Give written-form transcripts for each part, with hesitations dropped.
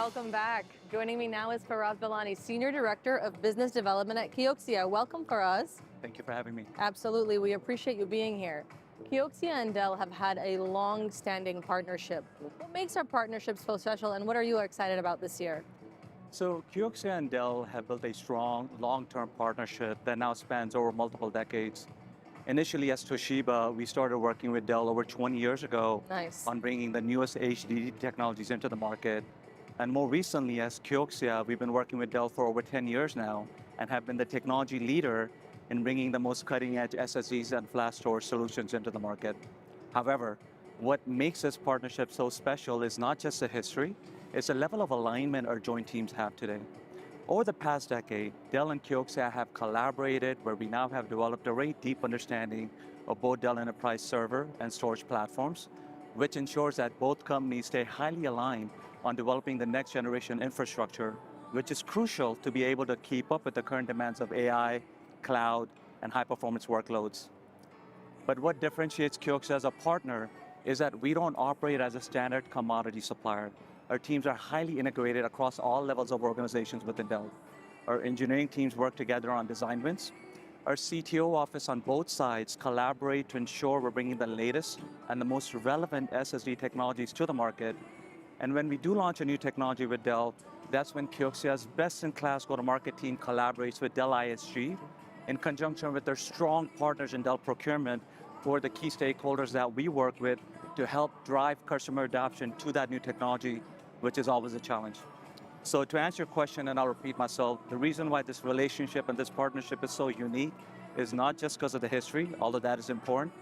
Welcome back. Joining me now is Faraz Velani, Senior Director of Business Development at KIOXIA. Welcome, Faraz. Thank you for having me. Absolutely, we appreciate you being here. KIOXIA and Dell have had a long-standing partnership. What makes our partnership so special, and what are you excited about this year? So KIOXIA and Dell have built a strong, long-term partnership that now spans over multiple decades. Initially, as Toshiba, we started working with Dell over 20 years ago Nice. on bringing the newest HDD technologies into the market. And more recently, as KIOXIA, we've been working with Dell for over 10 years now and have been the technology leader in bringing the most cutting-edge SSDs and flash storage solutions into the market. However, what makes this partnership so special is not just the history, it's the level of alignment our joint teams have today. Over the past decade, Dell and KIOXIA have collaborated where we now have developed a very deep understanding of both Dell Enterprise server and storage platforms, which ensures that both companies stay highly aligned on developing the next generation infrastructure, which is crucial to be able to keep up with the current demands of AI, cloud, and high performance workloads. But what differentiates KIOXIA as a partner is that we don't operate as a standard commodity supplier. Our teams are highly integrated across all levels of organizations within Dell. Our engineering teams work together on design wins. Our CTO office on both sides collaborate to ensure we're bringing the latest and the most relevant SSD technologies to the market. And when we do launch a new technology with Dell, that's when KIOXIA's best-in-class go-to-market team collaborates with Dell ISG in conjunction with their strong partners in Dell procurement, who are the key stakeholders that we work with to help drive customer adoption to that new technology, which is always a challenge. So to answer your question, and I'll repeat myself, the reason why this relationship and this partnership is so unique is not just because of the history, although that is important.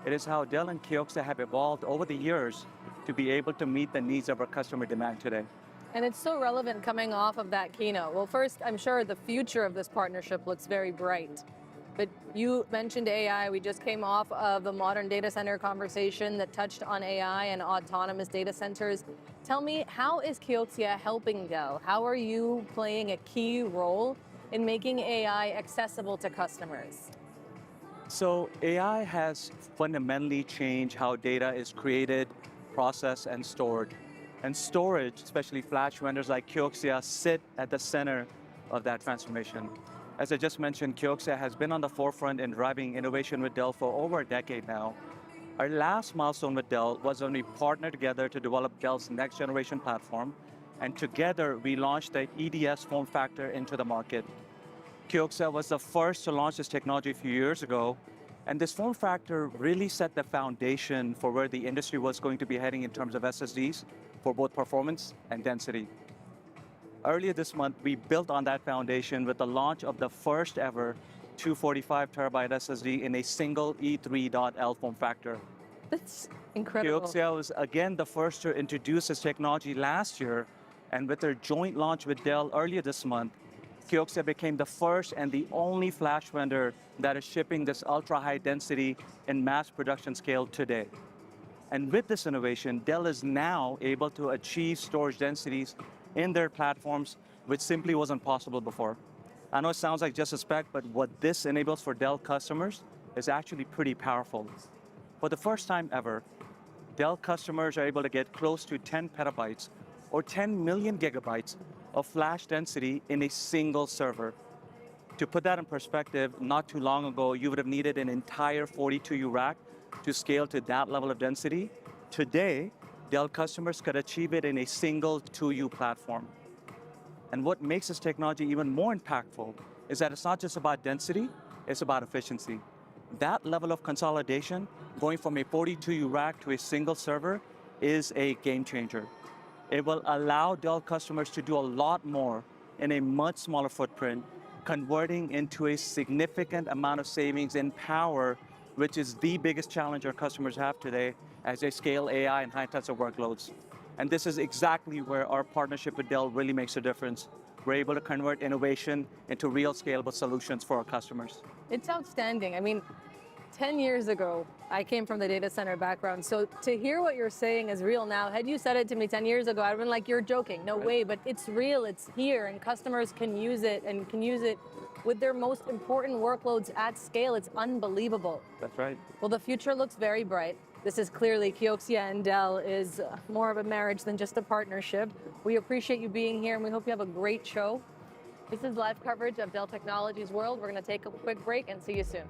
It is how Dell and KIOXIA have evolved over the years to be able to meet the needs of our customer demand today. And it's so relevant coming off of that keynote. Well, first, I'm sure the future of this partnership looks very bright. But you mentioned AI. We just came off of the modern data center conversation that touched on AI and autonomous data centers. Tell me, how is KIOXIA helping Dell? How are you playing a key role in making AI accessible to customers? So AI has fundamentally changed how data is created, processed, and stored. And storage, especially flash vendors like KIOXIA, sit at the center of that transformation. As I just mentioned, KIOXIA has been on the forefront in driving innovation with Dell for over a decade now. Our last milestone with Dell was when we partnered together to develop Dell's next generation platform, and together we launched the EDS form factor into the market. KIOXIA was the first to launch this technology a few years ago, and this form factor really set the foundation for where the industry was going to be heading in terms of SSDs for both performance and density. Earlier this month, we built on that foundation with the launch of the first ever 245 terabyte SSD in a single E3.L form factor. That's incredible. KIOXIA was again the first to introduce this technology last year, and with their joint launch with Dell earlier this month, KIOXIA became the first and the only flash vendor that is shipping this ultra-high density in mass production scale today. And with this innovation, Dell is now able to achieve storage densities in their platforms, which simply wasn't possible before. I know it sounds like just a spec, but what this enables for Dell customers is actually pretty powerful. For the first time ever, Dell customers are able to get close to 10 petabytes or 10 million gigabytes of flash density in a single server. To put that in perspective, not too long ago, you would have needed an entire 42U rack to scale to that level of density. Today, Dell customers could achieve it in a single 2U platform. And what makes this technology even more impactful is that it's not just about density, it's about efficiency. That level of consolidation, going from a 42U rack to a single server, is a game changer. It will allow Dell customers to do a lot more in a much smaller footprint, converting into a significant amount of savings in power, which is the biggest challenge our customers have today as they scale AI and high-intensity workloads. And this is exactly where our partnership with Dell really makes a difference. We're able to convert innovation into real scalable solutions for our customers. It's outstanding. I mean, 10 years ago, I came from the data center background. So to hear what you're saying is real now. Had you said it to me 10 years ago, I'd have been like, you're joking. No way, but it's real, it's here, and customers can use it and can use it with their most important workloads at scale. It's unbelievable. That's right. Well, the future looks very bright. This is clearly KIOXIA and Dell is more of a marriage than just a partnership. We appreciate you being here and we hope you have a great show. This is live coverage of Dell Technologies World. We're going to take a quick break and see you soon.